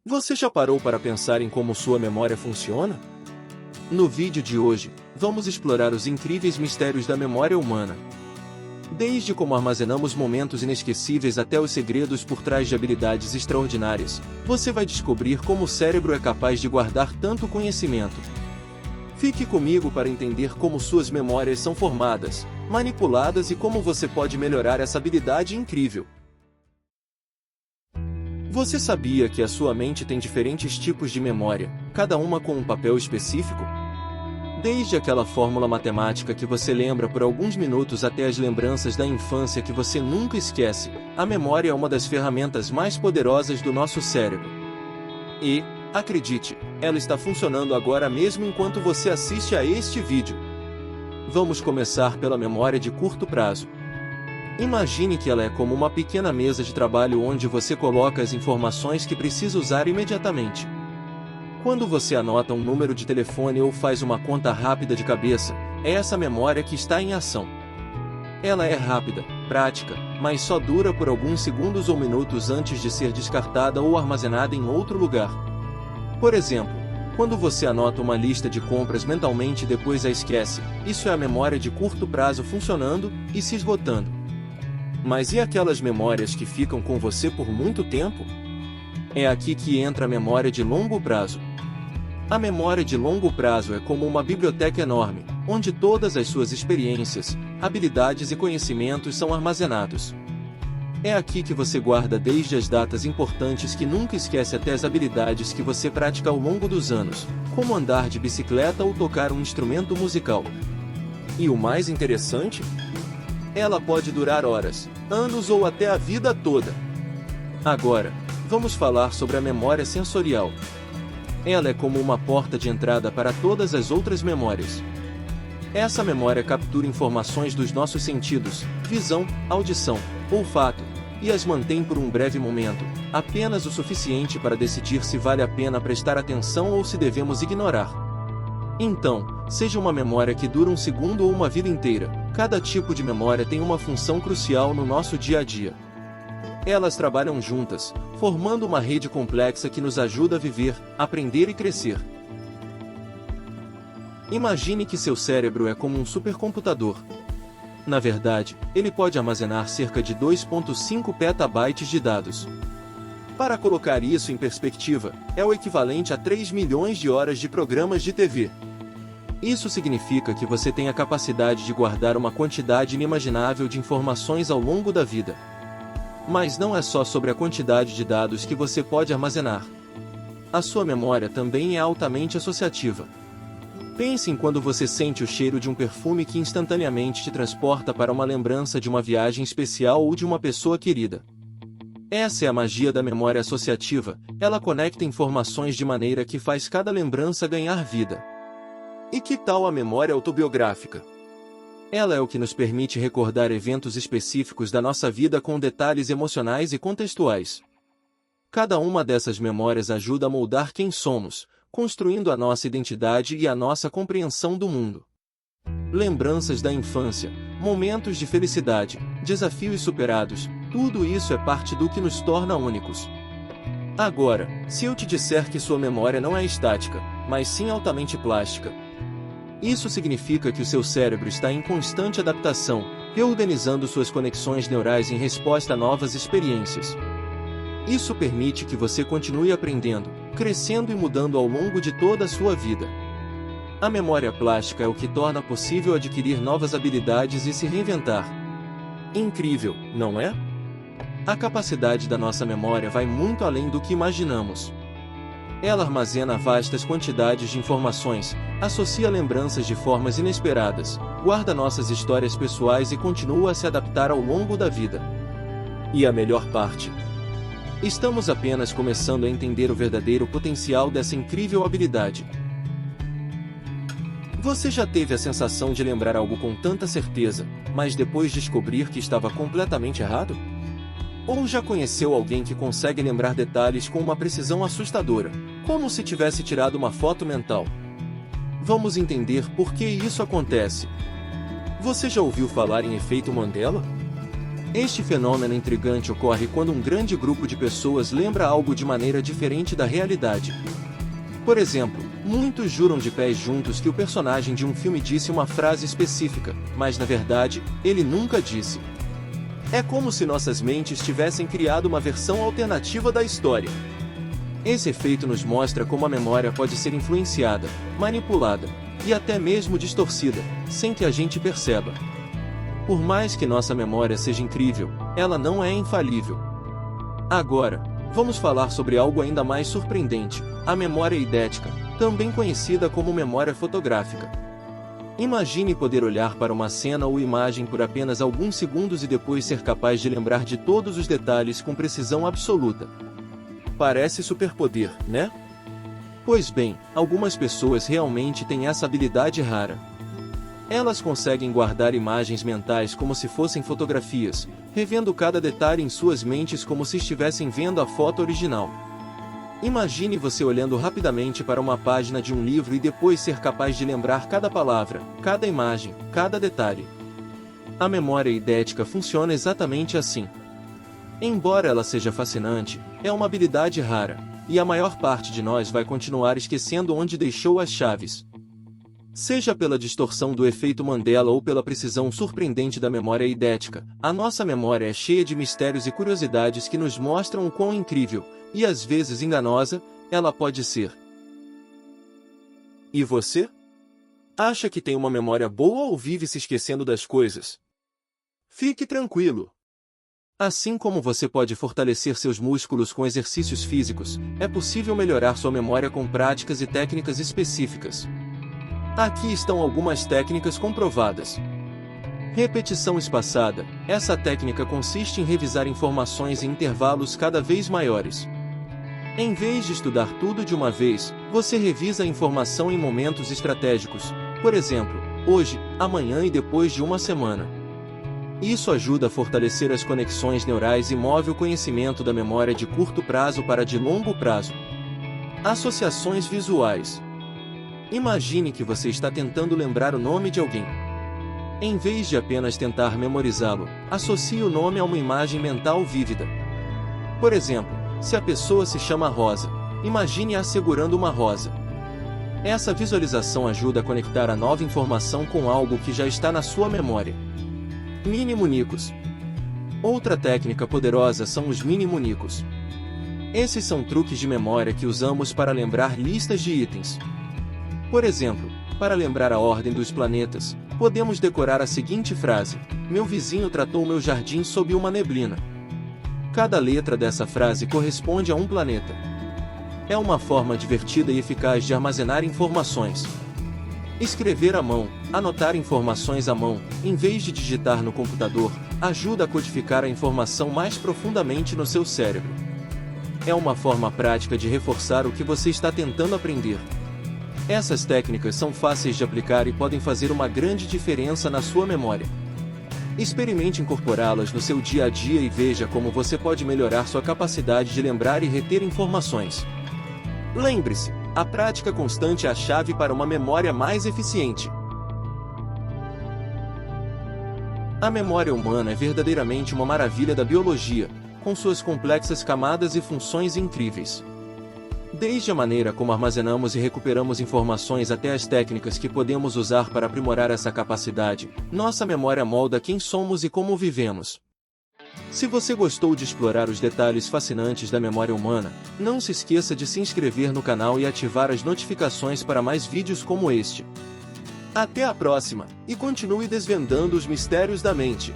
Você já parou para pensar em como sua memória funciona? No vídeo de hoje, vamos explorar os incríveis mistérios da memória humana. Desde como armazenamos momentos inesquecíveis até os segredos por trás de habilidades extraordinárias, você vai descobrir como o cérebro é capaz de guardar tanto conhecimento. Fique comigo para entender como suas memórias são formadas, manipuladas e como você pode melhorar essa habilidade incrível. Você sabia que a sua mente tem diferentes tipos de memória, cada uma com um papel específico? Desde aquela fórmula matemática que você lembra por alguns minutos até as lembranças da infância que você nunca esquece, a memória é uma das ferramentas mais poderosas do nosso cérebro. E, acredite, ela está funcionando agora mesmo enquanto você assiste a este vídeo. Vamos começar pela memória de curto prazo. Imagine que ela é como uma pequena mesa de trabalho onde você coloca as informações que precisa usar imediatamente. Quando você anota um número de telefone ou faz uma conta rápida de cabeça, é essa memória que está em ação. Ela é rápida, prática, mas só dura por alguns segundos ou minutos antes de ser descartada ou armazenada em outro lugar. Por exemplo, quando você anota uma lista de compras mentalmente e depois a esquece, isso é a memória de curto prazo funcionando e se esgotando. Mas e aquelas memórias que ficam com você por muito tempo? É aqui que entra a memória de longo prazo. A memória de longo prazo é como uma biblioteca enorme, onde todas as suas experiências, habilidades e conhecimentos são armazenados. É aqui que você guarda desde as datas importantes que nunca esquece até as habilidades que você pratica ao longo dos anos, como andar de bicicleta ou tocar um instrumento musical. E o mais interessante? Ela pode durar horas, anos ou até a vida toda. Agora, vamos falar sobre a memória sensorial. Ela é como uma porta de entrada para todas as outras memórias. Essa memória captura informações dos nossos sentidos, visão, audição, olfato, e as mantém por um breve momento, apenas o suficiente para decidir se vale a pena prestar atenção ou se devemos ignorar. Então, seja uma memória que dura um segundo ou uma vida inteira, cada tipo de memória tem uma função crucial no nosso dia a dia. Elas trabalham juntas, formando uma rede complexa que nos ajuda a viver, aprender e crescer. Imagine que seu cérebro é como um supercomputador. Na verdade, ele pode armazenar cerca de 2,5 petabytes de dados. Para colocar isso em perspectiva, é o equivalente a 3 milhões de horas de programas de TV. Isso significa que você tem a capacidade de guardar uma quantidade inimaginável de informações ao longo da vida. Mas não é só sobre a quantidade de dados que você pode armazenar. A sua memória também é altamente associativa. Pense em quando você sente o cheiro de um perfume que instantaneamente te transporta para uma lembrança de uma viagem especial ou de uma pessoa querida. Essa é a magia da memória associativa, ela conecta informações de maneira que faz cada lembrança ganhar vida. E que tal a memória autobiográfica? Ela é o que nos permite recordar eventos específicos da nossa vida com detalhes emocionais e contextuais. Cada uma dessas memórias ajuda a moldar quem somos, construindo a nossa identidade e a nossa compreensão do mundo. Lembranças da infância, momentos de felicidade, desafios superados, tudo isso é parte do que nos torna únicos. Agora, se eu te disser que sua memória não é estática, mas sim altamente plástica, isso significa que o seu cérebro está em constante adaptação, reorganizando suas conexões neurais em resposta a novas experiências. Isso permite que você continue aprendendo, crescendo e mudando ao longo de toda a sua vida. A memória plástica é o que torna possível adquirir novas habilidades e se reinventar. Incrível, não é? A capacidade da nossa memória vai muito além do que imaginamos. Ela armazena vastas quantidades de informações, associa lembranças de formas inesperadas, guarda nossas histórias pessoais e continua a se adaptar ao longo da vida. E a melhor parte? Estamos apenas começando a entender o verdadeiro potencial dessa incrível habilidade. Você já teve a sensação de lembrar algo com tanta certeza, mas depois descobrir que estava completamente errado? Ou já conheceu alguém que consegue lembrar detalhes com uma precisão assustadora, como se tivesse tirado uma foto mental? Vamos entender por que isso acontece. Você já ouviu falar em efeito Mandela? Este fenômeno intrigante ocorre quando um grande grupo de pessoas lembra algo de maneira diferente da realidade. Por exemplo, muitos juram de pés juntos que o personagem de um filme disse uma frase específica, mas na verdade, ele nunca disse. É como se nossas mentes tivessem criado uma versão alternativa da história. Esse efeito nos mostra como a memória pode ser influenciada, manipulada e até mesmo distorcida, sem que a gente perceba. Por mais que nossa memória seja incrível, ela não é infalível. Agora, vamos falar sobre algo ainda mais surpreendente, a memória eidética, também conhecida como memória fotográfica. Imagine poder olhar para uma cena ou imagem por apenas alguns segundos e depois ser capaz de lembrar de todos os detalhes com precisão absoluta. Parece superpoder, né? Pois bem, algumas pessoas realmente têm essa habilidade rara. Elas conseguem guardar imagens mentais como se fossem fotografias, revendo cada detalhe em suas mentes como se estivessem vendo a foto original. Imagine você olhando rapidamente para uma página de um livro e depois ser capaz de lembrar cada palavra, cada imagem, cada detalhe. A memória eidética funciona exatamente assim. Embora ela seja fascinante, é uma habilidade rara, e a maior parte de nós vai continuar esquecendo onde deixou as chaves. Seja pela distorção do efeito Mandela ou pela precisão surpreendente da memória eidética, a nossa memória é cheia de mistérios e curiosidades que nos mostram o quão incrível, e às vezes enganosa, ela pode ser. E você? Acha que tem uma memória boa ou vive se esquecendo das coisas? Fique tranquilo! Assim como você pode fortalecer seus músculos com exercícios físicos, é possível melhorar sua memória com práticas e técnicas específicas. Aqui estão algumas técnicas comprovadas. Repetição espaçada. Essa técnica consiste em revisar informações em intervalos cada vez maiores. Em vez de estudar tudo de uma vez, você revisa a informação em momentos estratégicos, por exemplo, hoje, amanhã e depois de uma semana. Isso ajuda a fortalecer as conexões neurais e move o conhecimento da memória de curto prazo para de longo prazo. Associações visuais. Imagine que você está tentando lembrar o nome de alguém. Em vez de apenas tentar memorizá-lo, associe o nome a uma imagem mental vívida. Por exemplo, se a pessoa se chama Rosa, imagine-a segurando uma rosa. Essa visualização ajuda a conectar a nova informação com algo que já está na sua memória. Mnemônicos. Outra técnica poderosa são os mnemônicos. Esses são truques de memória que usamos para lembrar listas de itens. Por exemplo, para lembrar a ordem dos planetas, podemos decorar a seguinte frase: meu vizinho tratou meu jardim sob uma neblina. Cada letra dessa frase corresponde a um planeta. É uma forma divertida e eficaz de armazenar informações. Escrever à mão, anotar informações à mão, em vez de digitar no computador, ajuda a codificar a informação mais profundamente no seu cérebro. É uma forma prática de reforçar o que você está tentando aprender. Essas técnicas são fáceis de aplicar e podem fazer uma grande diferença na sua memória. Experimente incorporá-las no seu dia a dia e veja como você pode melhorar sua capacidade de lembrar e reter informações. Lembre-se, a prática constante é a chave para uma memória mais eficiente. A memória humana é verdadeiramente uma maravilha da biologia, com suas complexas camadas e funções incríveis. Desde a maneira como armazenamos e recuperamos informações até as técnicas que podemos usar para aprimorar essa capacidade, nossa memória molda quem somos e como vivemos. Se você gostou de explorar os detalhes fascinantes da memória humana, não se esqueça de se inscrever no canal e ativar as notificações para mais vídeos como este. Até a próxima, e continue desvendando os mistérios da mente.